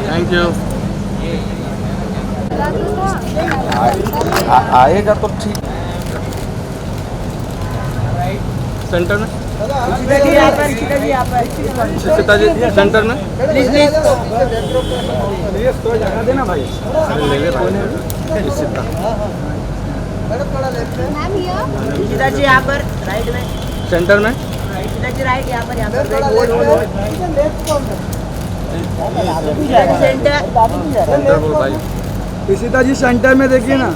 Thank you. आएगा तो ठीक। सेंटर में सीता जी सेंटर में प्लीज तो जगह देना भाई। ले ले भाई सीता। सीता जी यहाँ पर राइट में, सेंटर में सीता जी राइट यहाँ पर सेंटर बोल भाई। सीता जी सेंटर में देखिए ना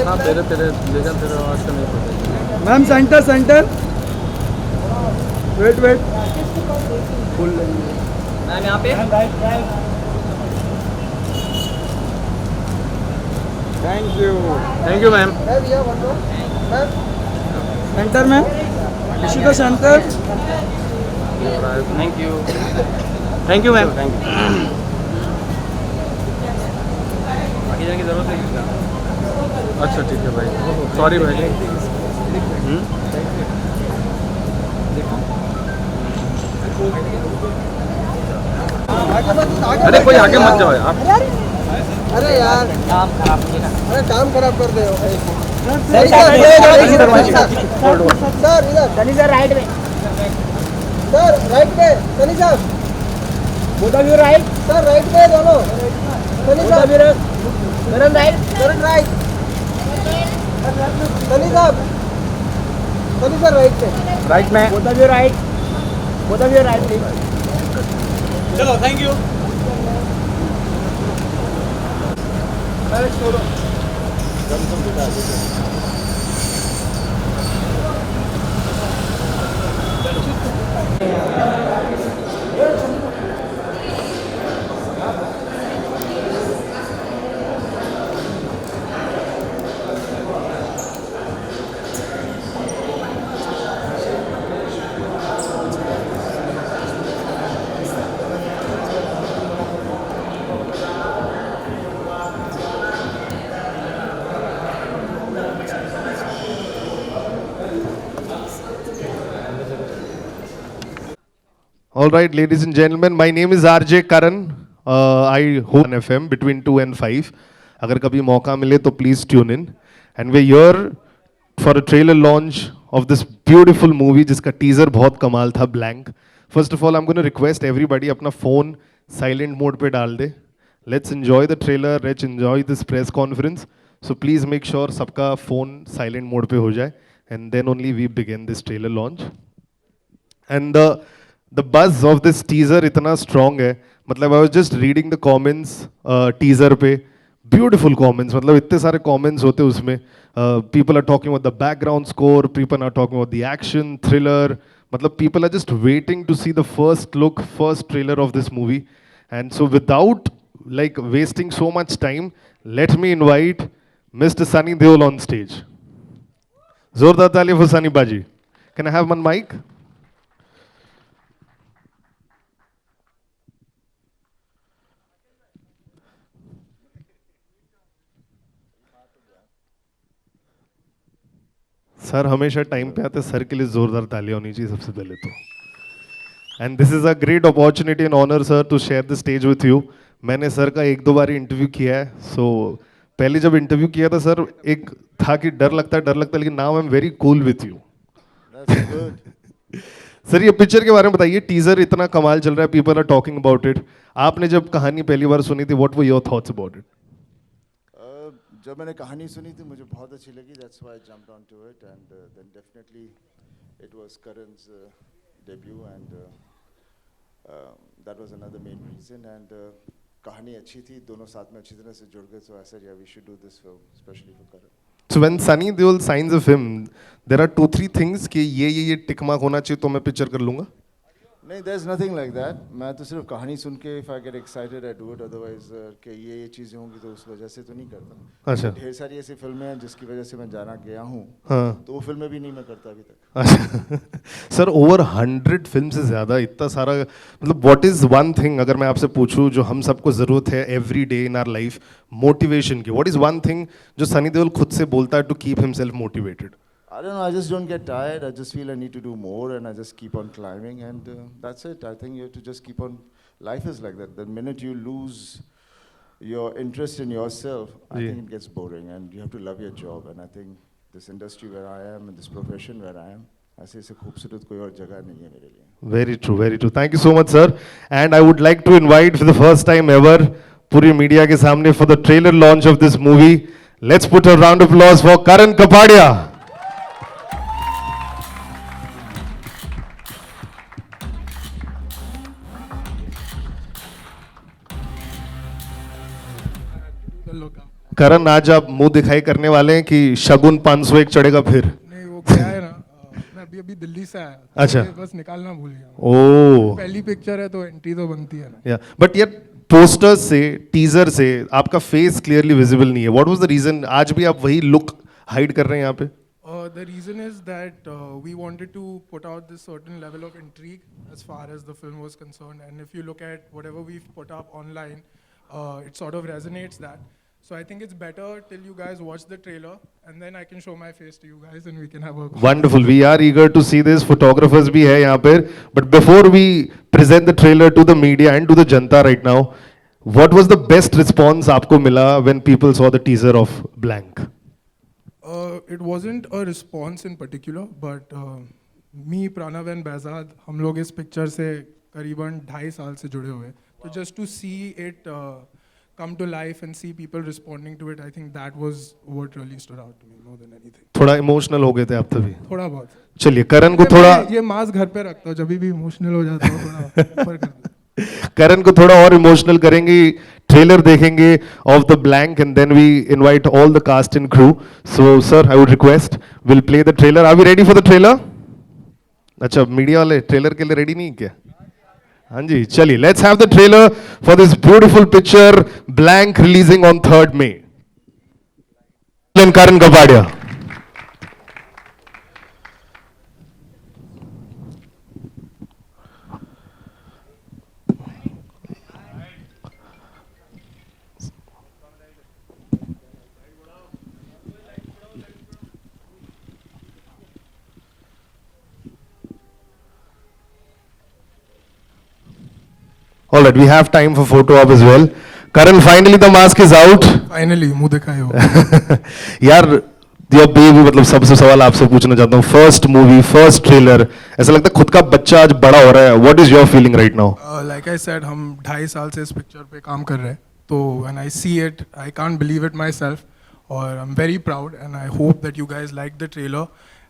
हाँ तेरे तेरे लेकर तेरे आवाज़ का नहीं पता। Ma'am, center center. Wait wait, full ma'am यहाँ पे। Thank you ma'am. सेंटर में, इसी का सेंटर। Thank you ma'am. आगे जाने की जरूरत है। अच्छा ठीक है भाई, सॉरी भाई। अरे कोई आगे मत जाओ यार। अरे यार, काम खराब किया। अरे काम खराब कर दे। सर इधर सनी सर राइट में, सर राइट पे, सनी साहब। Both of you right, sir right पे दोनों। सनी साहब करण राइट, करण राइट। सनी साहब, सनी सर राइट पे। राइट में both of you right, both of you right please. चलो thank you. All right, ladies and gentlemen, my name is RJ Karan. I host on FM between 2 and 5. अगर कभी मौका मिले तो please tune in. And we're here for a trailer launch of this beautiful movie जिसका teaser बहुत कमाल था, Blank. First of all, I'm going to request everybody अपना phone silent mode पे डाल दे. Let's enjoy the trailer. Let's enjoy this press conference. So please make sure सबका phone silent mode पे हो जाए. And then only we begin this trailer launch. And the buzz of this teaser इतना strong है. मतलब I was just reading the comments teaser पे. Beautiful comments. मतलब इतने सारे comments होते उसमें. People are talking about the background score. People are talking about the action, thriller. मतलब people are just waiting to see the first look, first trailer of this movie. And so without like wasting so much time, let me invite Mr. Sunny Deol on stage. Zordar taali for Sunny Baji. Can I have one mic? Sir हमेशा time पे आते, sir के लिए जोरदार तालियां होनी चाहिए सबसे पहले तो. And this is a great opportunity and honour sir to share the stage with you. मैंने सर का एक दो बार इंटरव्यू किया है. सो पहले जब इंटरव्यू किया था सर एक था कि डर लगता है, लेकिन now I am very cool with you. Sir ये पिक्चर के बारे में बताइए. टीजर इतना कमाल चल रहा है, people are talking about it. आपने जब कहानी पहली बार सुनी थी, what were your thoughts about it? जब मैंने कहानी सुनी थी मुझे बहुत अच्छी लगी. That's why I jumped onto it and then definitely it was Karan's debut and that was another main reason. And कहानी अच्छी थी, दोनों साथ में अच्छी तरह से जुड़ गए. So I said yeah we should do this film specially for Karan. So when Sunny Deol signs a film, there are 2-3 things कि ये टिक मार्क होना चाहिए तो मैं पिक्चर कर लूँगा. नहीं, there is nothing like that. मैं तो सिर्फ कहानी सुन के if I get excited I do it. Otherwise कि ये चीज़ें होंगी तो उस वजह से तो नहीं करता. अच्छा. ढेर सारी ऐसी फिल्में हैं जिसकी वजह से मैं जाना गया हूँ. हाँ. तो वो फिल्में भी नहीं मैं करता अभी तक. अच्छा. सर ओवर 100 फिल्म से ज़्यादा इतना सारा, मतलब व्हाट इज़ वन थिंग अगर मैं आपसे पूछूं जो हम सबको ज़रूरत है every day in our life motivation की, व्हाट इज़ वन थिंग जो सनी देओल खुद से बोलता है to keep himself motivated? I don't know, I just don't get tired. I just feel I need to do more and I just keep on climbing and that's it. I think you have to just keep on life is like that. The minute you lose your interest in yourself, I Yeah. think it gets boring, and you have to love your job. And I think this industry where I am and this profession where I am, ऐसे खूबसूरत कोई और जगह नहीं है मेरे लिए. Very true, very true. Thank you so much, sir. And I would like to invite for the first time ever, पूरी मीडिया के सामने for the trailer launch of this movie. Let's put a round of applause for Karan Kapadia. करण, आज आप मुंह दिखाई करने वाले हैं कि शगुन 501 चढ़ेगा फिर? नहीं, वो क्या है ना, मैं अभी अभी दिल्ली से आया, तो अच्छा। ये बस निकालना भूल गया। ओ पहली पिक्चर है तो एंट्री तो बनती है ना। या बट यार पोस्टर्स से, टीजर से आपका फेस क्लियरली विजिबल नहीं है. What was the reason? आज भी आप वही लुक हाइड कर रहे हैं यहाँ पे? The reason is that we wanted to put out this certain level of intrigue as far as the film was concerned, and if you look at whatever we've put up online, it sort of resonates that. So I think it's better till you guys watch the trailer, and then I can show my face to you guys, and we can have a Wonderful. We are eager to see this. Photographers भी है यहाँ पे. But before we present the trailer to the media and to the Janata right now, what was the best response आपको मिला when people saw the teaser of Blank? It wasn't a response in particular, but me, Pranav and Behzad, हम लोग इस picture से करीबन 2.5 साल से जुड़े हुए हैं. So just to see it come to life and see people responding to it, I think that was what really stood out to me more than anything. थोड़ा इमोशनल हो गए थे आप तभी? थोड़ा बहुत. चलिए करण को थोड़ा, ये मास्क घर पे रखता हूँ, जब भी इमोशनल हो जाता हूँ थोड़ा ऊपर कर देता हूँ. करण को थोड़ा और इमोशनल करेंगे. ट्रेलर देखेंगे of the Blank and then we invite all the cast and crew. So sir, I would request, will play the trailer. Are we ready for the trailer? अच्छा, मीडिया वाले ट्रेलर के लिए ready नहीं क्या? हाँ जी, चलिए let's have the trailer for this beautiful picture Blank, releasing on 3rd May. Karan Kapadia. All right, we have time for photo op as well. Karan, finally the mask is out. Finally मुंह दिखाए हो. यार your baby, मतलब सबसे सवाल आपसे पूछना चाहता हूँ. फर्स्ट मूवी, फर्स्ट ट्रेलर, ऐसा लगता है खुद का बच्चा आज बड़ा हो रहा है. What is your feeling right now? Like I said, हम 2.5 साल से इस पिक्चर पे काम कर रहे हैं, तो when I see it, I can't believe it myself, और I'm very proud, and I hope that you guys like the trailer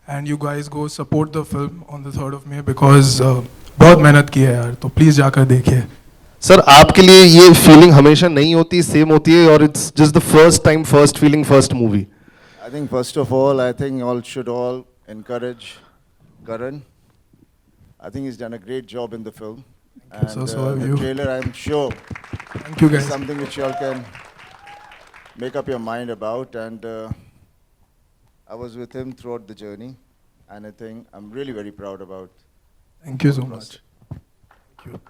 and you guys go support the film on the 3rd of May because बहुत मेहनत की है यार, तो please जाकर देखिए. Sir, आपके लिए ये फीलिंग हमेशा नहीं होती, सेम होती है, और it's just the first time, first feeling, first movie? I think first of all, I think all should encourage Karan. I think he's done a great job in the film. Thank you, so have the you. trailer, I'm sure, Thank you is guys. something which you all can make up your mind about. And I was with him throughout the journey, and I think I'm really very proud about. Thank you so much. Thank you.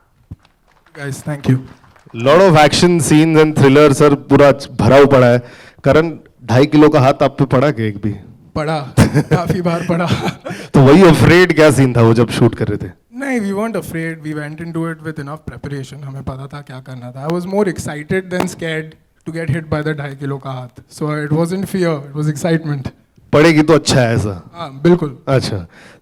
Guys, thank you. Lot of action scenes and thriller. Sir, पूरा भरा हुआ पड़ा है. करण, 2.5 kilo का हाथ आप पे पड़ा क्या एक भी? पढ़ा, काफी बार पढ़ा. तो वही अफ्रेड क्या सीन था वो जब शूट कर रहे थे? नहीं, we weren't afraid. We went into it with enough preparation. हमें पता था क्या करना था. I was more excited than scared to get hit by the 2.5 kilo का हाथ. So it wasn't fear, it was excitement. पड़ेगी तो अच्छा है ऐसा? हाँ, बिल्कुल. अच्छा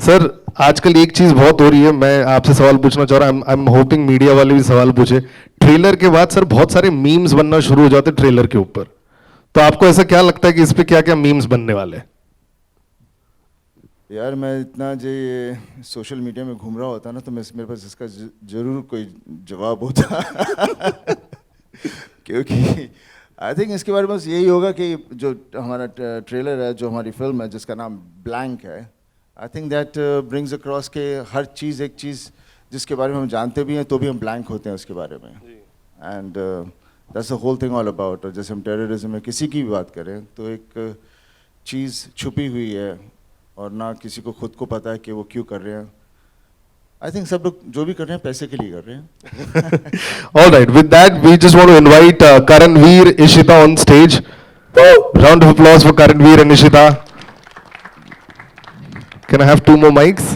सर, आजकल एक चीज बहुत हो रही है, मैं आपसे सवाल पूछना चाह रहा हूँ. आई एम होपिंग मीडिया वाले भी सवाल पूछे. ट्रेलर के बाद सर बहुत सारे मीम्स बनना शुरू हो जाते ट्रेलर के ऊपर, तो आपको ऐसा क्या लगता है कि इस पे क्या क्या मीम्स बनने वाले हैं? यार मैं इतना जो ये सोशल मीडिया में घूम रहा होता ना, तो मेरे पास इसका जरूर कोई जवाब होता. क्योंकि आई थिंक इसके बारे में बस यही होगा कि जो हमारा ट्रेलर है, जो हमारी फिल्म है जिसका नाम ब्लैंक है, I think that brings across के हर चीज़, एक चीज़ जिसके बारे में हम जानते भी हैं तो भी हम ब्लैंक होते हैं उसके बारे में. And that's the whole thing all about. और जैसे हम टेररिज्म में किसी की भी बात करें तो एक चीज़ छुपी हुई है और ना किसी को खुद को पता है कि वो क्यों कर रहे हैं. आई थिंक सब लोग जो भी कर रहे हैं पैसे के लिए कर रहे हैं. All right, with that we just want to invite Karanveer, Ishita on stage. Round of applause for Karanveer and Ishita. Can I have 2 more mics?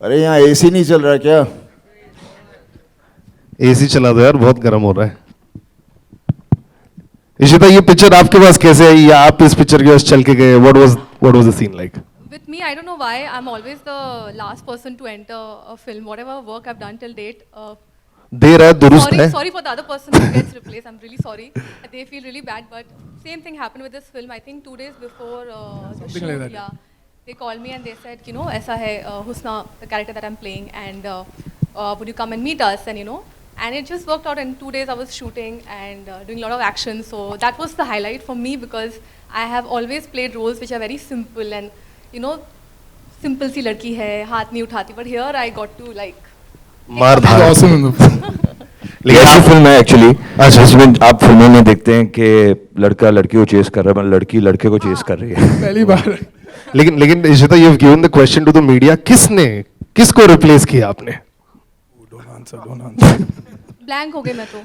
अरे यहाँ एसी नहीं चल रहा क्या? एसी चला दो यार, बहुत गर्म हो रहा है। इशिता, ये पिक्चर आपके पास कैसे आई, या आप इस पिक्चर के पास चल के गए? What was the scene like? With me, I don't know why, I'm always the last person to enter a film. Whatever work I've done till date. देर है, दुरुस्त है। Sorry for the other person who gets replaced. I'm really sorry. They feel really bad, but same thing happened with this film. I think 2 days before the shoot, like that. yeah, they called me and they said, you know, ऐसा है Husna, the character that I'm playing, and would you come and meet us? And you know, and it just worked out. In 2 days, I was shooting and doing a lot of action. So that was the highlight for me because I have always played roles which are very simple and you know, simple सी लड़की है, हाथ नहीं उठाती. But here I got to like मार धाड़। Awesome in the film. लेकिन ऐसी film है actually, जिसमें आप फिल्मों में देखते हैं कि लड़का लड़की को चेस कर रहा है, मतलब लड़की लड़के को चेस कर रही है। पहली बार। लेकिन Ishita, you have given the question to the media, किसको रिप्लेस किया आपने? Don't answer. blank हो गई मैं तो.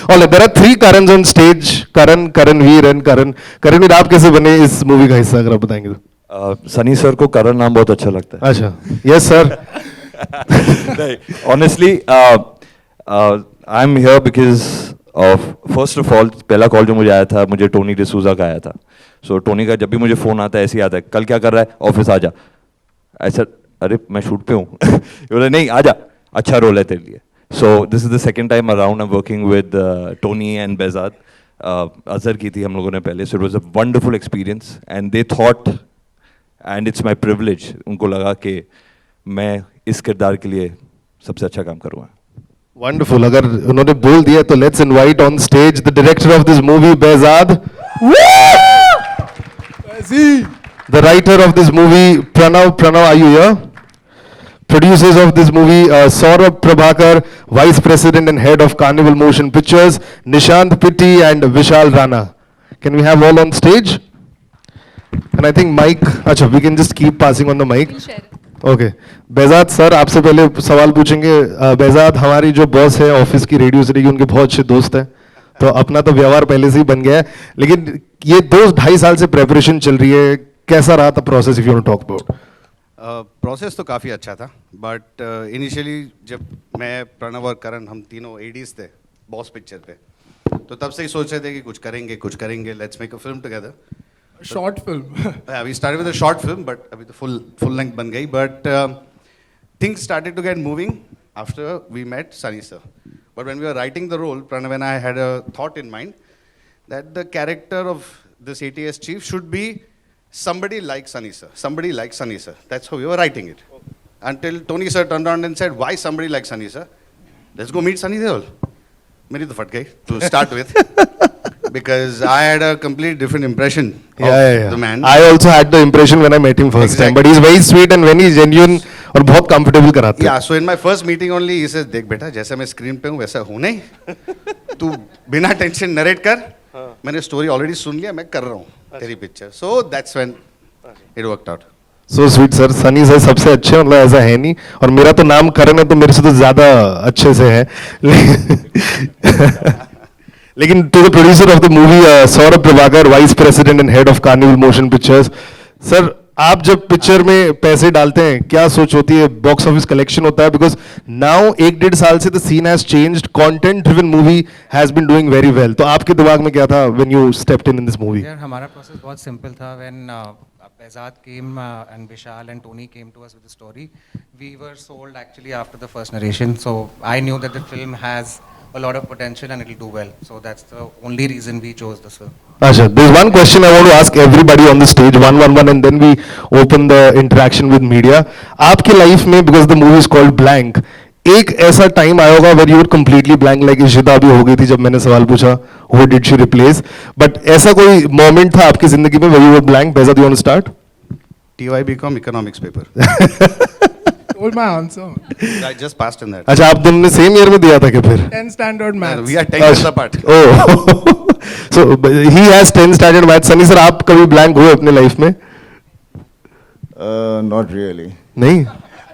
All there are 3 Karans on stage, Karanveer and Karan. Karanveer, आप कैसे बने इस मूवी का हिस्सा, अगर आप बताएंगे तो? सनी सर को करण नाम बहुत अच्छा लगता है। अच्छा, yes sir. Honestly, I'm here because of, first of all, पहला कॉल जो मुझे आया था, मुझे टोनी डिसूजा का आया था। So टोनी का जब भी मुझे फोन आता है ऐसे ही आता है, कल क्या कर रहा है, ऑफिस आ जा। ऐसा, अरे मैं शूट पे हूँ। बोले नहीं आ जा, अच्छा रोल है तेरे लिए। So this is the second time around I'm working with Tony and Behzad. Azhar की थी हम लोगों ने पहले, so it was a wonderful experience and they thought, and it's my privilege, उनको लगा कि मैं इस किरदार के लिए सबसे अच्छा काम करूँगा। Wonderful. अगर उन्होंने बोल दिया तो let's invite on stage the director of this movie, Behzad. The writer of this movie, Pranav, are you here? Producers of this movie, Saurabh Prabhakar, Vice President and Head of Carnival Motion Pictures, Nishant Pitti and Vishal Rana. Can we have all on stage? And I think mic, अच्छा, we can just keep passing on the mic. We'll share it. Okay Behzad sir, आपसे पहले सवाल पूछेंगे। बेजाद हमारी जो boss है office की, radio city की, उनके बहुत अच्छे दोस्त हैं, तो अपना तो व्यवहार पहले से ही बन गया है। लेकिन ये 2-2.5 साल से प्रेपरेशन चल रही है, कैसा रहा था process, if you want to talk about? Process तो काफ़ी अच्छा था, बट इनिशियली जब मैं, प्रणव और करण, हम तीनों एडीज थे बॉस पिक्चर पे, तो तब से ही सोच रहे थे कि कुछ करेंगे, let's make a film together. Short film. We started with a short film, but अभी तो full length बन गई, but things started to get moving after we met Sunny sir. But when we were writing the role, Pranav and I had a thought in mind that the character of this ATS chief should be somebody like Sunny sir. That's how we were writing it. Until Tony sir turned around and said, why somebody like Sunny sir? Let's go meet Sunny Deol. मेरी तो फट गई to start with. Because I had a completely different impression of the man. I also had the impression when I met him first time, but he's very sweet and very genuine और बहुत comfortable कराते हैं। Yeah, so in my first meeting only he says, देख बेटा, जैसा मैं screen पे हूँ वैसा हूँ नहीं, तू बिना टेंशन नरेट कर, मैंने स्टोरी ऑलरेडी सुन लिया, मैं कर रहा हूँ तेरी picture. So that's when it worked out. So sweet sir, Sunny sir सबसे अच्छे, मतलब ऐसा है नहीं, और मेरा तो नाम करण है तो मेरे से तो ज्यादा अच्छे से है। लेकिन to the producer of the movie, Saurabh Prabhakar, Vice President and Head of Carnival Motion Pictures, sir आप जब पिक्चर में पैसे डालते हैं क्या सोच होती है? बॉक्स ऑफिस कलेक्शन होता है? बिकॉज नाउ 1-1.5 साल से the scene has changed, content driven movie has been doing very well, तो आपके दिमाग में क्या था when you stepped in this movie? यार हमारा प्रोसेस बहुत सिंपल था। When Behzad came and Vishal and Tony came to us with the story, we were sold actually after the first narration, so I knew that the film has a lot of potential and it will do well, so that's the only reason we chose this film. Asha, there's one question I want to ask everybody on the stage, one, and then we open the interaction with media. आपके life में, because the movie is called Blank, एक ऐसा time आया होगा where you were completely blank, like Ishita भी हो गई थी जब मैंने सवाल पूछा who did she replace, but ऐसा कोई moment था आपकी जिंदगी में where you were blank? Behzad, you want to start? TYBCom economics paper. Told my answer. I just passed in that. अच्छा, आप दोनों ने सेम ईयर में दिया था क्या फिर? 10 standard maths. We are 10 years apart. Oh, so he has 10 standard maths. Sunny sir, आप कभी blank हुए अपने लाइफ में? Not really. नहीं?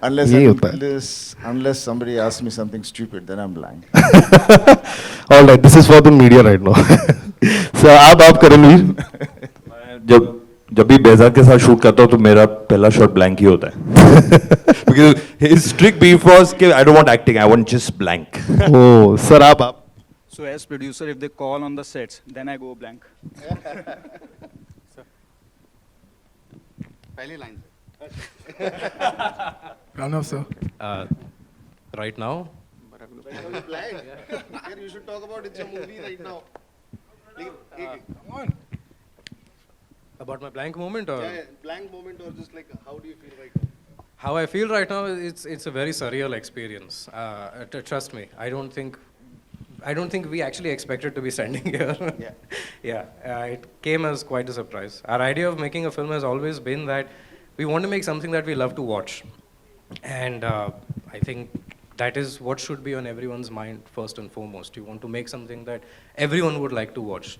Unless somebody asks me something stupid, then I'm blank. All right, this is for the media right now. So आप करणवीर? जब भी बेजाद के साथ शूट करता हूँ तो मेरा पहला शॉट ब्लैंक ही होता है बिकॉज हिज स्ट्रिक्ट बीफ वाज कि I don't want acting, I want just blank. Oh sir आप So as producer, if they call on the sets, then I go blank. पहली line Pranav, sir. Right now, you should talk about it's a movie right now. Come on. about my blank moment, or Blank moment or just like how do you feel right now? how I feel right now, it's a very surreal experience. Trust me, I don't think we actually expected to be standing here. It came as quite a surprise. Our idea of making a film has always been that we want to make something that we love to watch. And I think that is what should be on everyone's mind first and foremost. You want to make something that everyone would like to watch,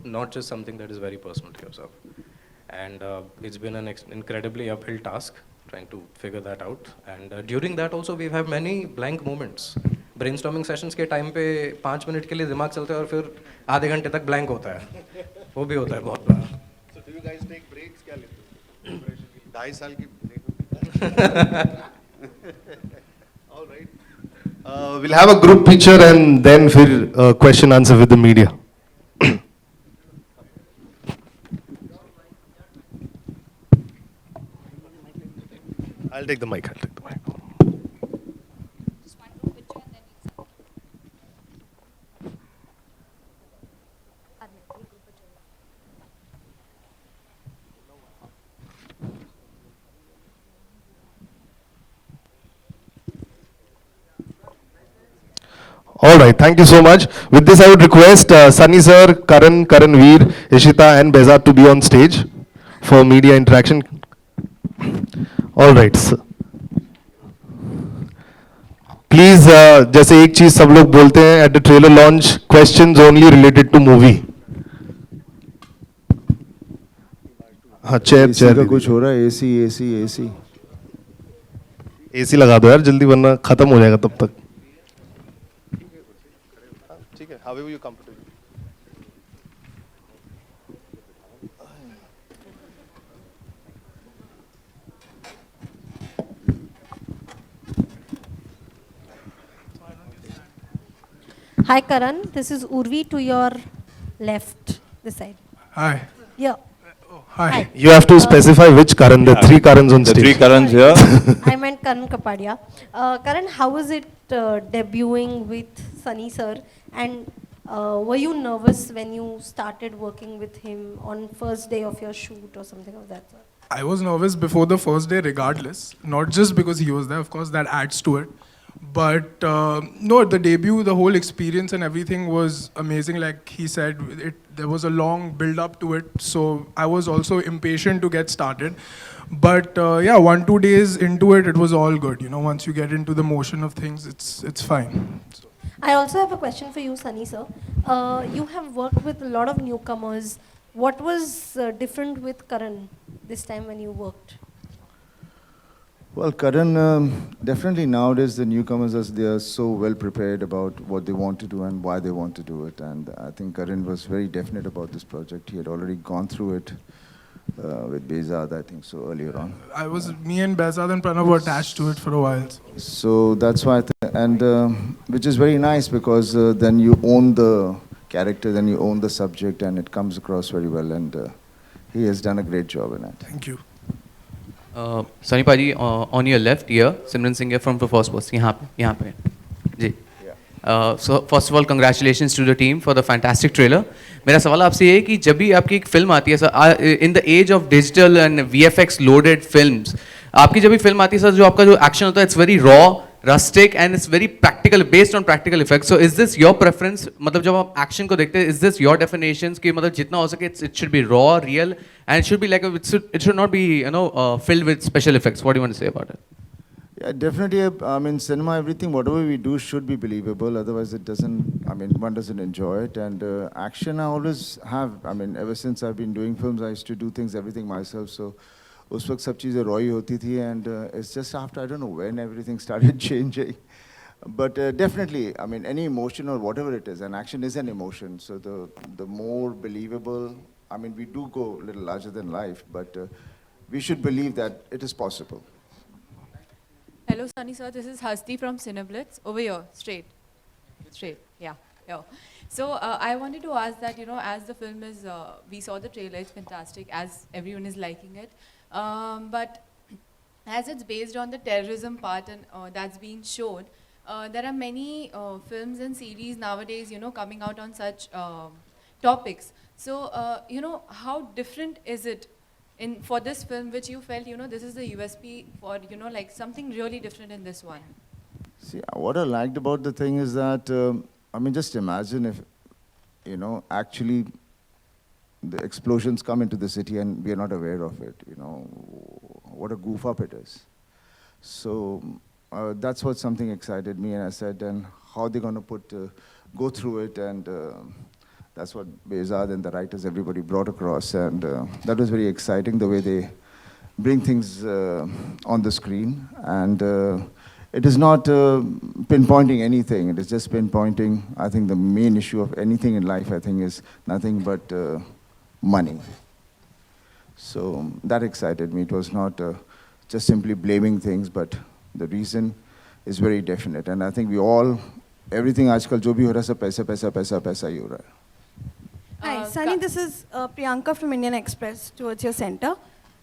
not just something that is very personal to yourself. And it's been an incredibly uphill task trying to figure that out. And during that also we've had many blank moments. Brainstorming sessions के time पे 5 minute के लिए दिमाग चलता है और फिर आधे घंटे तक ब्लैंक होता है. वो भी होता है बहुत बार. So do you guys take breaks? क्या लेते हो? 2.5 साल की break. All right. We'll have a group picture and then फिर question answer with the media. I'll take the mic. All right, thank you so much. With this, I would request Sunny sir, Karan Veer, Ishita, and Behzad to be on stage for media interaction. All right, sir. Please, जैसे एक चीज सब लोग बोलते हैं at the trailer launch, questions only related to movie. हाँ, chair का कुछ हो रहा है, AC. AC लगा दो यार जल्दी वरना खत्म हो जाएगा तब तक. ठीक है, however you comfortable. Hi Karan, this is Urvi to your left, this side. Hi. Yeah. Hi. You have to specify which Karan. There are 3 Karans on The stage. 3 Karans here. I meant Karan Kapadia. Karan, how was it debuting with Sunny sir? And were you nervous when you started working with him on first day of your shoot or something of that sort? I was nervous before the first day regardless, not just because he was there, of course that adds to it. But no, the debut, the whole experience and everything was amazing. Like he said, there was a long build up to it. So I was also impatient to get started. But yeah, 1-2 days into it, it was all good. You know, once you get into the motion of things, it's fine. So. I also have a question for you, Sunny sir. You have worked with a lot of newcomers. What was different with Karan this time when you worked? Well, Karan, definitely nowadays the newcomers, they are so well prepared about what they want to do and why they want to do it. And I think Karan was very definite about this project. He had already gone through it with Behzad, I think, so earlier on. Me and Behzad and Pranav were attached to it for a while. So that's why, which is very nice because then you own the character, then you own the subject, and it comes across very well. And he has done a great job in it. Thank you. Sunny Paji, on your left here, Simran Singh from the first post. यहाँ पे, जी. So first of all, congratulations to the team for the fantastic trailer. मेरा सवाल आपसे ये है कि जब भी आपकी एक फिल्म आती है sir, in the age of digital and VFX loaded films, आपकी जब भी फिल्म आती है सर, जो आपका जो एक्शन होता है, it's very raw, rustic and it's very practical, based on practical effects. So is this your preference? मतलब जब आप एक्शन को देखते हैं, is this your definitions कि मतलब जितना हो सके it should be raw, real, and it should be like it should not be filled with special effects. What do you want to say about it? Yeah, definitely. I mean, cinema, everything, whatever we do should be believable. Otherwise, it doesn't. I mean, one doesn't enjoy it. And action, I always have. I mean, ever since I've been doing films, I used to do everything myself. So, उस वक्त सब चीज़ें रॉय होती थी, and it's just after I don't know when everything started changing. But definitely, I mean, any emotion or whatever it is, and action is an emotion. So the more believable I mean, we do go a little larger than life, but we should believe that it is possible. Hello, Sunny sir. This is Hasti from Cineblitz. Over here, straight. Yeah. So I wanted to ask that, as the film is, we saw the trailer, it's fantastic, as everyone is liking it. But as it's based on the terrorism part and that's being shown, there are many films and series nowadays, coming out on such topics. So, how different is it for this film, which you felt, this is the USP for, like something really different in this one? See, what I liked about the thing is that, I mean, just imagine if, actually the explosions come into the city and we are not aware of it, what a goof up it is. So that's what something excited me, and I said, and how they're going to go through it, and that's what Behzad and the writers, everybody brought across, and that was very exciting, the way they bring things on the screen, and it is not pinpointing anything, it is just pinpointing, I think the main issue of anything in life, I think, is nothing but money. So that excited me. It was not just simply blaming things, but the reason is very definite. And I think we all, everything आजकल जो भी हो रहा है सब पैसा ही हो रहा है. Hi, Sunny, this is Priyanka from Indian Express towards your center.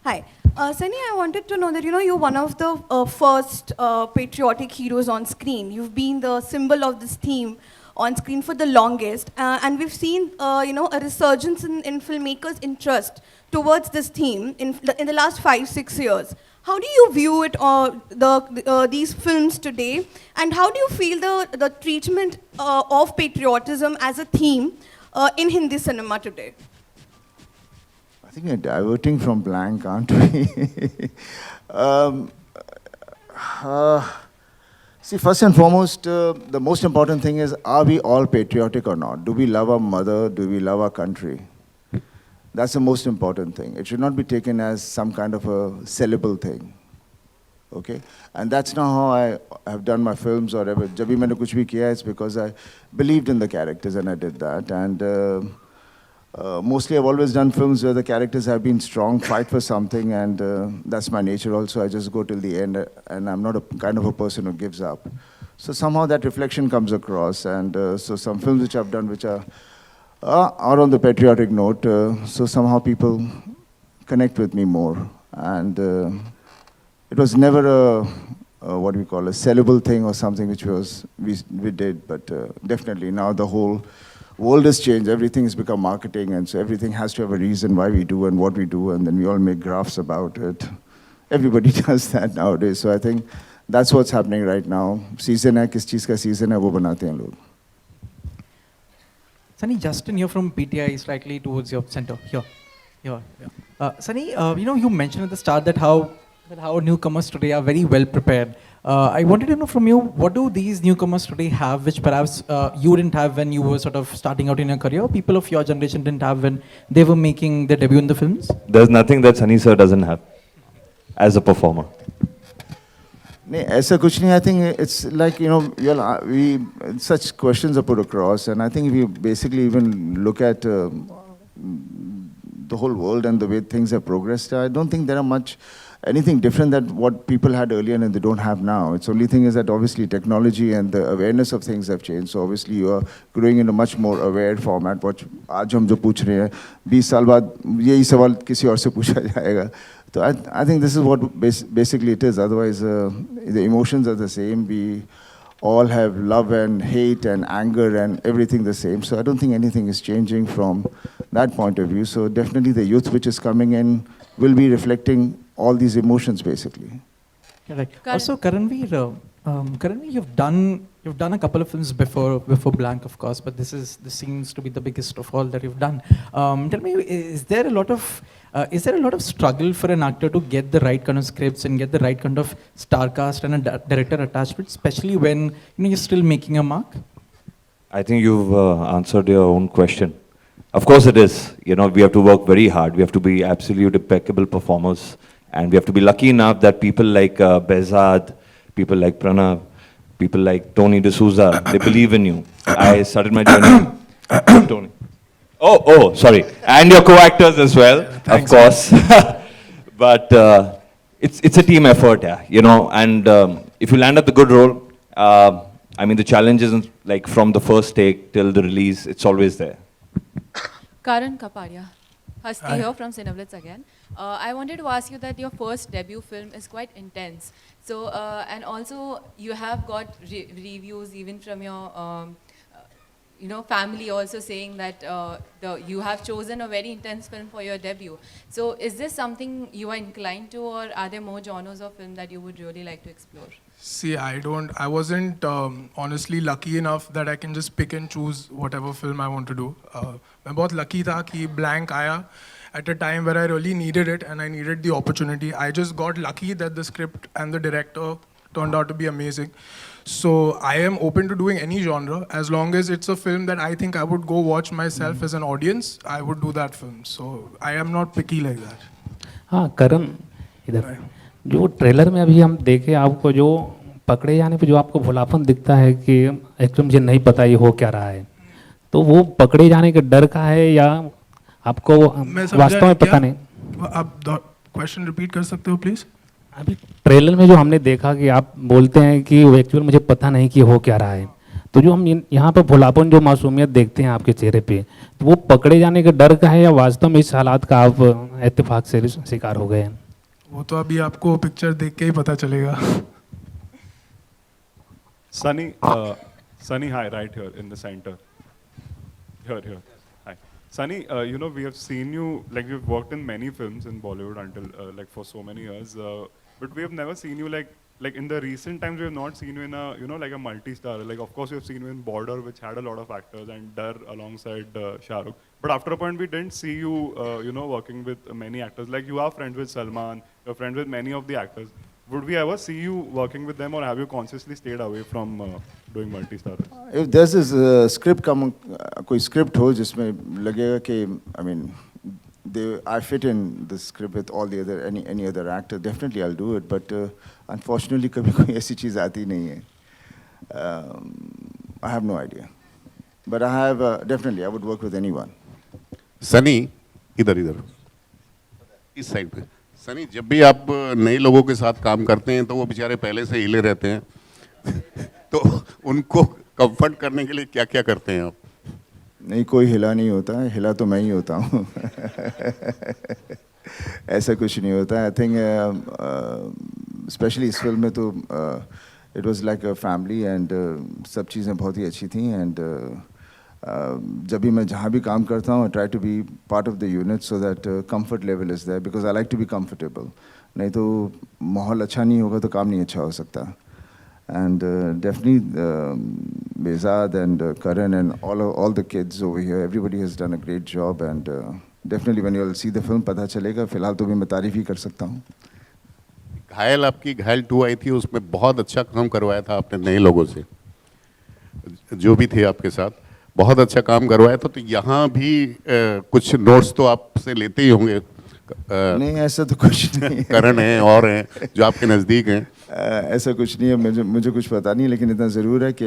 Hi. Sunny, I wanted to know that, you're one of the first patriotic heroes on screen. You've been the symbol of this theme on screen for the longest. And we've seen, a resurgence in filmmakers' interest towards this theme in the last 5-6 years. How do you view it, these films today? And how do you feel the treatment of patriotism as a theme in Hindi cinema today? I think we're diverting from blank, aren't we? See, first and foremost, the most important thing is, are we all patriotic or not? Do we love our mother? Do we love our country? That's the most important thing. It should not be taken as some kind of a sellable thing. Okay? And that's not how I have done my films or ever. Jab bhi maine kuch bhi kiya, it's because I believed in the characters and I did that. And mostly I've always done films where the characters have been strong, fight for something, and that's my nature also. I just go till the end, and I'm not a kind of a person who gives up. So somehow that reflection comes across, and so some films which I've done which are on the patriotic note, so somehow people connect with me more. And it was never what we call a sellable thing or something which we did, but definitely now the whole world has changed, everything has become marketing, and so everything has to have a reason why we do and what we do, and then we all make graphs about it. Everybody does that nowadays, so I think that's what's happening right now. Season hai, kis cheez ka season hai, wo banate hain log. Sunny, Justin here from PTI, slightly towards your center, here. Sunny, you mentioned at the start that how newcomers today are very well prepared. I wanted to know from you, what do these newcomers today have, which perhaps you didn't have when you were sort of starting out in your career, people of your generation didn't have when they were making their debut in the films? There's nothing that Sunny sir doesn't have as a performer. No, aisa kuch nahi. I think it's like, such questions are put across, and I think if you basically even look at the whole world and the way things have progressed, I don't think there are anything different than what people had earlier and they don't have now. It's only thing is that obviously technology and the awareness of things have changed. So obviously you are growing in a much more aware format. What आज हम जो पूछ रहे हैं, 20 साल बाद यही सवाल किसी और से पूछा जाएगा. So I think this is what basically it is. Otherwise, the emotions are the same. We all have love and hate and anger and everything the same. So I don't think anything is changing from that point of view. So definitely the youth which is coming in will be reflecting all these emotions basically. Yeah, right. Also, Karanveer, you've done a couple of films before Blank, of course, but this seems to be the biggest of all that you've done. Tell me, is there a lot of struggle for an actor to get the right kind of scripts and get the right kind of star cast and a director attachment, especially when you're still making a mark? I think you've answered your own question. Of course it is. We have to work very hard. We have to be absolute impeccable performers. And we have to be lucky enough that people like Behzad, people like Pranav, people like Tony D'Souza, they believe in you. I started my journey with Tony. Oh, sorry. And your co-actors as well, of course. But it's a team effort, yeah. You know, and if you land at the good role, I mean, the challenge isn't like from the first take till the release. It's always there. Karan Kapadia, Hasti Hi. here from Cineplex again. I wanted to ask you that your first debut film is quite intense. So, and also you have got reviews even from your, family also saying that you have chosen a very intense film for your debut. So, is this something you are inclined to, or are there more genres of film that you would really like to explore? See, I wasn't honestly lucky enough that I can just pick and choose whatever film I want to do. मैं बहुत lucky था कि blank आया at a time where I really needed it and I needed the opportunity. I just got lucky that the script and the director turned out to be amazing. So I am open to doing any genre as long as it's a film that I think I would go watch myself as an audience. I would do that film. So I am not picky like that. हाँ करण इधर जो trailer में अभी हम देखे आपको जो पकड़े जाने पे जो आपको भुलापन दिखता है कि एक्चुअली मुझे नहीं पता ये हो क्या रहा है, तो वो पकड़े जाने के डर का है या आपको वास्तव में पता नहीं? आप क्वेश्चन रिपीट कर सकते हो प्लीज? अभी ट्रेलर में जो हमने देखा कि आप बोलते हैं कि एक्चुअली मुझे पता नहीं कि हो क्या रहा है, तो जो हम यहाँ पे भुलापन जो मासूमियत देखते हैं आपके चेहरे पे, तो वो पकड़े जाने के डर का है या वास्तव में इस हालात का आप इत्तेफाक से शिकार हो गए हैं? वो तो अभी आपको पिक्चर देख के ही पता चलेगा. Sunny, hi, right here in the center. Here. Hi. Sunny, we have seen you, like you've worked in many films in Bollywood until, for so many years, but we have never seen you like in the recent times we have not seen you in a, like a multi-star. Like, of course, we have seen you in Border, which had a lot of actors, and Dar alongside Shah Rukh. But after a point, we didn't see you, working with many actors. Like, you are friends with Salman, you're friends with many of the actors. Would we ever see you working with them, or have you consciously stayed away from doing multi-star? If there's this script कोई script हो जिसमें लगेगा कि, I mean, I fit in the script with all the other any other actor, definitely I'll do it. But unfortunately, कभी कोई ऐसी चीज़ आती नहीं है. I have no idea. But I have definitely I would work with anyone. Sunny इधर इस side पे. सनी, जब भी आप नए लोगों के साथ काम करते हैं तो वो बेचारे पहले से हिले रहते हैं तो उनको कंफर्ट करने के लिए क्या क्या करते हैं आप? नहीं, कोई हिला नहीं होता है, हिला तो मैं ही होता हूँ. ऐसा कुछ नहीं होता. आई थिंक स्पेशली इस फिल्म में तो it was like a family and सब चीज़ें बहुत ही अच्छी थी. एंड जब भी मैं जहाँ भी काम करता हूँ, I try to be part of the unit so that comfort level is there, because I like to be comfortable. नहीं तो माहौल अच्छा नहीं होगा तो काम नहीं अच्छा हो सकता. And definitely Behzad and Karan and all the kids over here, everybody has done a great job. And definitely when you'll see the film, पता चलेगा. फिलहाल तो मैं तारीफ ही कर सकता हूँ. घायल, आपकी घायल 2 आई थी, उसमें बहुत अच्छा काम करवाया था आपने नए लोगों से, जो भी थे आपके साथ, बहुत अच्छा काम करवाया था. तो यहाँ भी कुछ नोट्स तो आपसे लेते ही होंगे? नहीं, ऐसा तो कुछ नहीं. करण हैं और हैं जो आपके नज़दीक हैं. ऐसा कुछ नहीं है. मुझे कुछ पता नहीं, लेकिन इतना ज़रूर है कि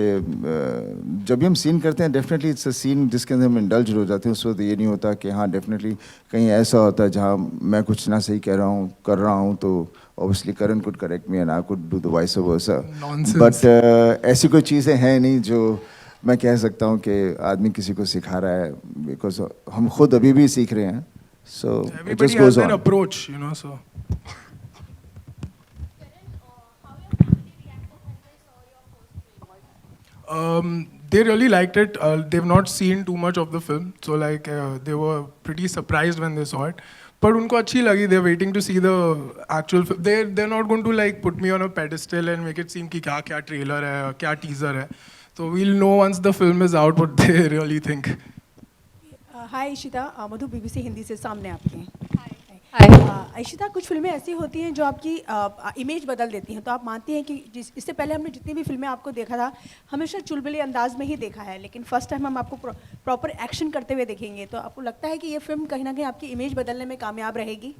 जब भी हम सीन करते हैं, डेफिनेटली इट्स अ सीन जिसके अंदर हम इंडल्ज हो जाते हैं. उस वक्त ये नहीं होता कि हाँ डेफिनेटली कहीं ऐसा होता है जहाँ मैं कुछ ना सही कर रहा हूँ तो obviously Karan could correct me and I could do the vice versa. But ऐसी कोई चीज़ें हैं नहीं जो मैं कह सकता हूँ कि आदमी किसी को सिखा रहा है, बिकॉज हम खुद अभी भी सीख रहे हैं. So it just goes on. Approach, so. They really liked it. They've not seen too much of the film, so like they were pretty surprised when they saw it. But उनको अच्छी लगी. They're waiting to see the actual film. They're not going to like put me on a pedestal and make it seem कि क्या trailer है, क्या teaser है. So we'll know once the film is out what they really think. Hi Ishita, Madhu BBC Hindi से सामने आपके. हाय इशिता, कुछ फिल्में ऐसी होती हैं जो आपकी इमेज बदल देती हैं, तो आप मानती हैं कि इससे पहले हमने जितनी भी फिल्में आपको देखा था हमेशा चुलबुले अंदाज में ही देखा है, लेकिन फर्स्ट टाइम हम आपको प्रॉपर एक्शन करते हुए देखेंगे, तो आपको लगता है कि ये फिल्म कहीं ना कहीं आपकी इमेज बदलने में कामयाब रहेगी?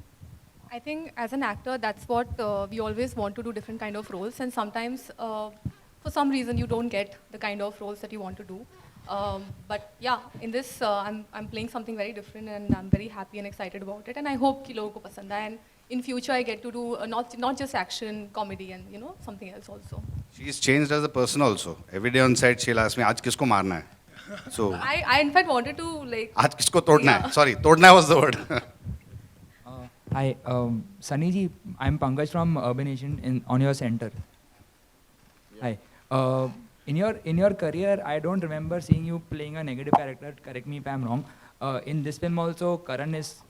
I think as an actor, that's what we always want to do, different kind of roles, and sometimes for some reason you don't get the kind of roles that you want to do. But yeah, in this I'm playing something very different, and I'm very happy and excited about it. And I hope कि लोगों को पसंद आए. And in future I get to do not just action, comedy, and something else also. She's changed as a person also. Every day on set she'll ask me, आज किसको मारना है? So I in fact wanted to like. आज किसको तोड़ना है? Sorry, तोड़ना was the word. Hi, Sunny ji, I'm Pankaj from Urban Asian on your center. Hi. In your career, I don't remember seeing you playing a negative character. Correct me if I'm wrong. In this film also, Karan is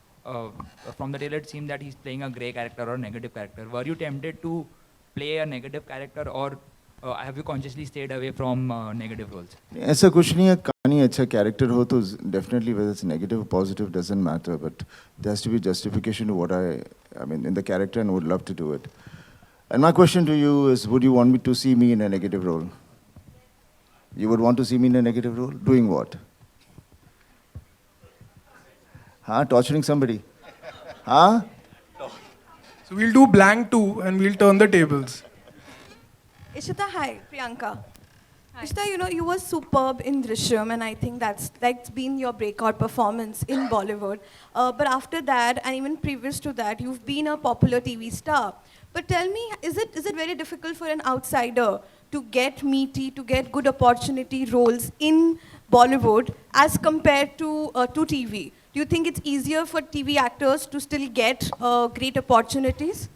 from the trailer it seemed that he's playing a grey character or a negative character. Were you tempted to play a negative character, or have you consciously stayed away from negative roles? ऐसा कुछ नहीं है. कहानी अच्छा character हो तो definitely whether it's negative or positive doesn't matter, but there has to be justification to what I mean in the character, and would love to do it. And my question to you is, would you want me to see me in a negative role? You would want to see me in a negative role? Doing what? Huh? Torturing somebody? Huh? So we'll do Blank 2 and we'll turn the tables. Ishita, hi, Priyanka. Hi. Ishita, you were superb in Drishyam, and I think that's been your breakout performance in Bollywood. But after that, and even previous to that, you've been a popular TV star. But tell me, is it very difficult for an outsider to get meaty, to get good opportunity roles in Bollywood as compared to TV? Do you think it's easier for TV actors to still get great opportunities?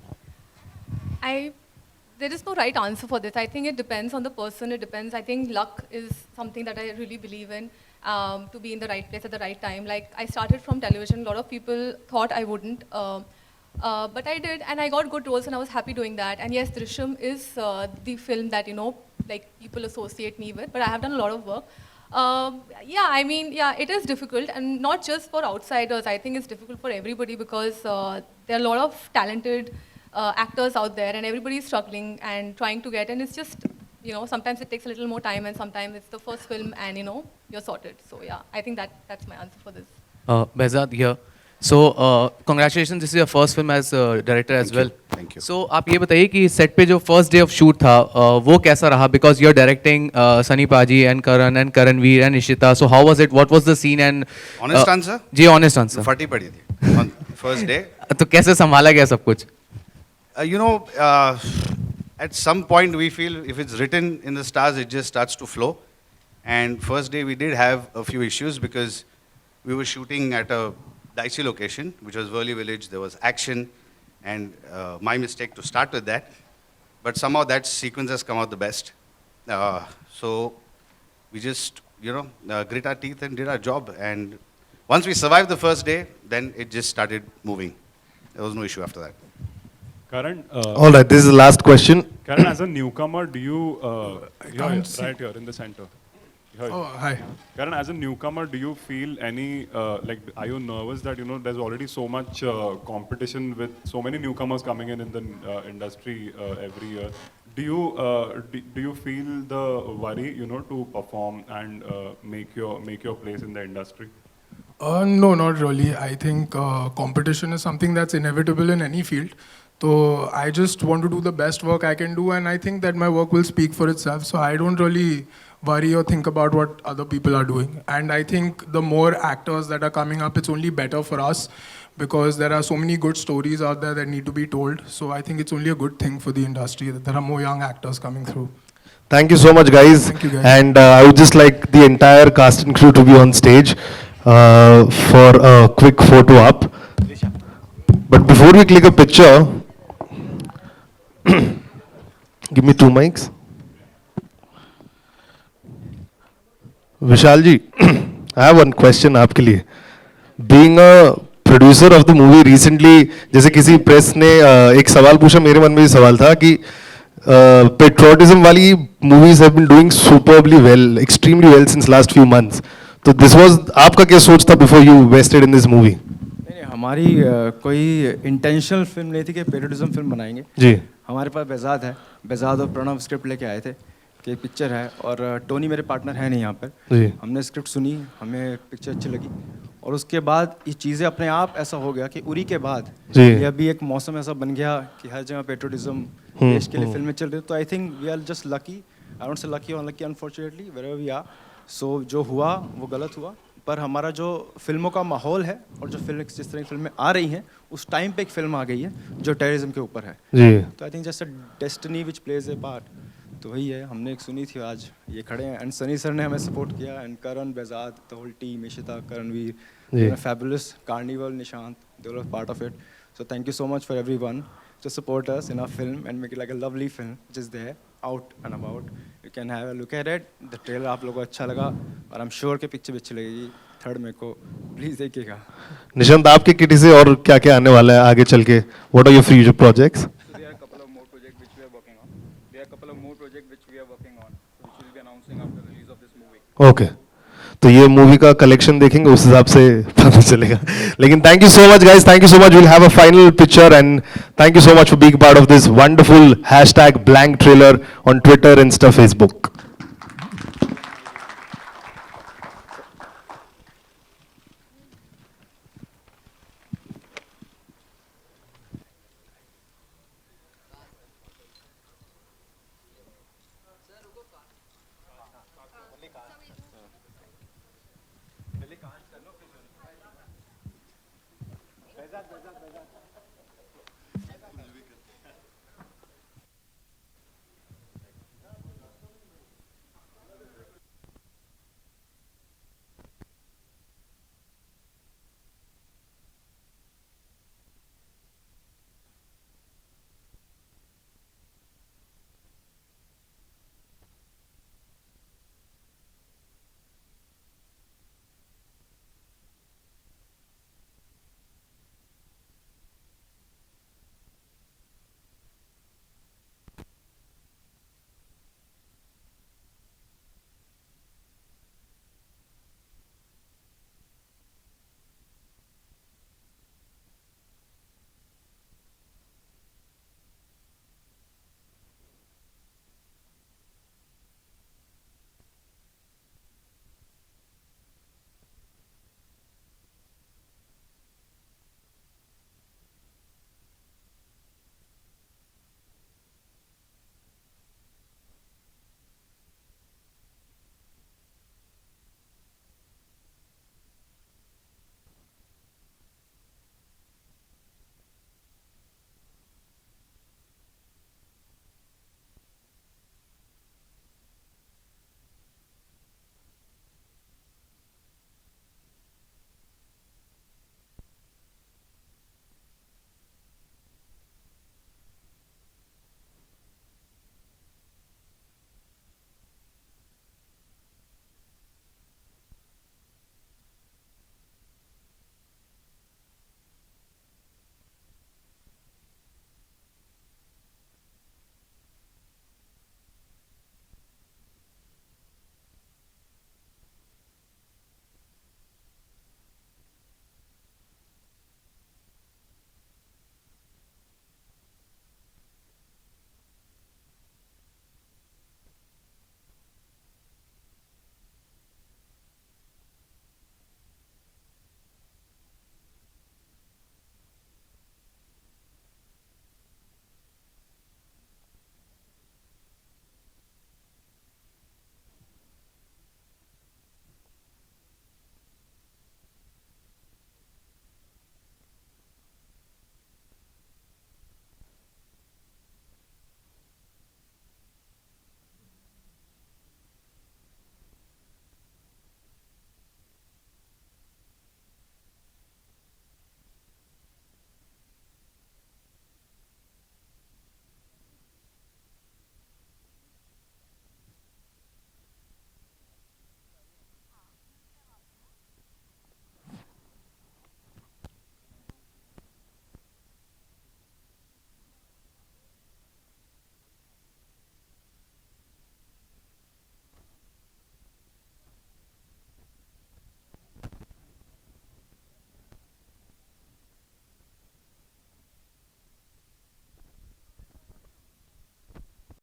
There is no right answer for this. I think it depends on the person. It depends. I think luck is something that I really believe in, to be in the right place at the right time. Like, I started from television. A lot of people thought I wouldn't. But I did, and I got good roles, and I was happy doing that. And yes, Drishyam is the film that, people associate me with. But I have done a lot of work. It is difficult, and not just for outsiders. I think it's difficult for everybody, because there are a lot of talented actors out there, and everybody's struggling and trying to get, and it's just, sometimes it takes a little more time, and sometimes it's the first film and, you're sorted. So yeah, I think that's my answer for this. Behzad here. So congratulations, this is your first film as director as well. Thank you. So आप ये बताइए कि set पे जो first day of shoot था, वो कैसा रहा? Because you're directing Sunny Paji and Karanveer and Ishita. So how was it? What was the scene? And honest answer? Ji honest answer. फटी पड़ी थी on first day. तो कैसे संभाला गया सब कुछ? At some point we feel if it's written in the stars, it just starts to flow. And first day we did have a few issues because we were shooting at a dicey location, which was Worli Village. There was action, and my mistake to start with that. But somehow that sequence has come out the best. So we just, grit our teeth and did our job. And once we survived the first day, then it just started moving. There was no issue after that. Karan, all right, this is the last question. Karan, as a newcomer, do you, right here in the center. Oh, hi. Karan, as a newcomer, do you feel any, are you nervous that, there's already so much competition with so many newcomers coming in the industry every year? Do you feel the worry, to perform and make your place in the industry? No, not really. I think competition is something that's inevitable in any field. So I just want to do the best work I can do, and I think that my work will speak for itself. So I don't really worry or think about what other people are doing. And I think the more actors that are coming up, it's only better for us, because there are so many good stories out there that need to be told. So I think it's only a good thing for the industry that there are more young actors coming through. Thank you so much, guys. Thank you, guys. And I would just like the entire cast and crew to be on stage for a quick photo op. But before we click a picture, give me 2 mics. Vishal ji, I have one question आपके लिए. Being a producer of the movie recently, जैसे किसी press ने एक सवाल पूछा, मेरे मन में भी सवाल था कि patriotism वाली movies have been doing superbly well, extremely well since last few months. तो this was, आपका क्या सोच था before you invested in this movie? नहीं, हमारी कोई intentional film नहीं थी कि patriotism film बनाएंगे. जी. हमारे पास बेजाद है, बेजाद और प्रणव स्क्रिप्ट लेके आए थे कि एक पिक्चर है, और टोनी मेरे पार्टनर है नहीं यहाँ पर. हमने स्क्रिप्ट सुनी, हमें पिक्चर अच्छी लगी, और उसके बाद ये चीज़ें अपने आप ऐसा हो गया कि उरी के बाद ये अभी एक मौसम ऐसा बन गया कि हर जगह पेट्रोटिज्म देश के लिए फिल्में चल रही. तो I think we are just lucky, I don't say lucky और lucky unfortunately where we are. So जो हुआ वो गलत हुआ, पर हमारा जो फिल्मों का माहौल है और जो फिल्म जिस तरह की फिल्में आ रही हैं उस टाइम पे एक फिल्म आ गई है जो टेररिज्म के ऊपर है जी। तो I think just a destiny which plays a part, तो वही है, हमने एक सुनी थी, आज ये खड़े हैं एंड सनी सर ने हमें सपोर्ट किया and Karan, Behzad, the whole team, Ishita, Karanvir, fabulous, carnival, Nishant, they were part of it, so thank you so much for everyone to support us in our film and make it like a lovely film which is there out and about. You can have a look at it. The trailer आप लोगों को अच्छा लगा और I'm sure कि picture भी अच्छी लगेगी 3rd May को, प्लीज देखिएगा। निशांत, आपके किटी से और क्या क्या आने वाला है आगे चल के? What are your future projects? There are a couple of more projects which we are working on. There are a couple of more projects which we are working on, which we'll be announcing after the release of this movie. Okay. तो ये movie का collection देखेंगे उस हिसाब से पता चलेगा। लेकिन thank you so much guys, thank you so much, will have a final picture and thank you so much for being part of this wonderful #blank trailer on Twitter, Insta, Facebook.